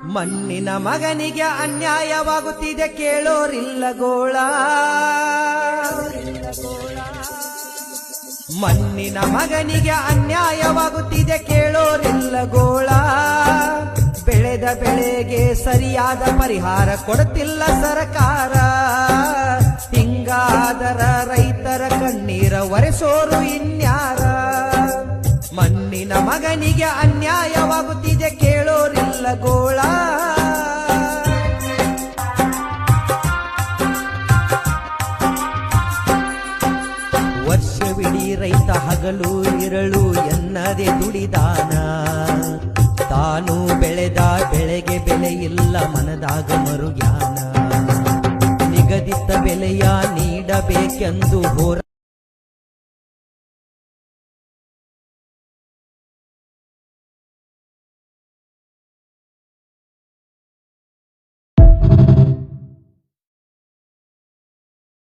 ಮಣ್ಣಿನ ಮಗನಿಗೆ ಅನ್ಯಾಯವಾಗುತ್ತಿದೆ ಕೇಳೋರಿಲ್ಲ ಗೋಳ. ಮಣ್ಣಿನ ಮಗನಿಗೆ ಅನ್ಯಾಯವಾಗುತ್ತಿದೆ ಕೇಳೋರಿಲ್ಲ ಗೋಳ. ಬೆಳೆದ ಬೆಳೆಗೆ ಸರಿಯಾದ ಪರಿಹಾರ ಕೊಡುತ್ತಿಲ್ಲ ಸರ್ಕಾರ. ಹಿಂಗಾದರ ರೈತರ ಕಣ್ಣೀರ ಒರೆಸೋರು ಇನ್ಯಾರ. ಮಣ್ಣಿನ ಮಗನಿಗೆ ಅನ್ಯಾಯವಾಗುತ್ತಿದೆ ಕೇಳೋರಿಲ್ಲ ಗೋಳ. ವರ್ಷವಿಡೀ ರೈತ ಹಗಲು ಇರಳು ಎನ್ನದೆ ದುಡಿದಾನ. ತಾನು ಬೆಳೆದ ಬೆಳೆಗೆ ಬೆಲೆ ಇಲ್ಲ ಮನದಾಗ ಮರುಗ್ಯಾನ. ನಿಗದಿತ ಬೆಲೆಯ ನೀಡಬೇಕೆಂದು ಹೋರಾಟ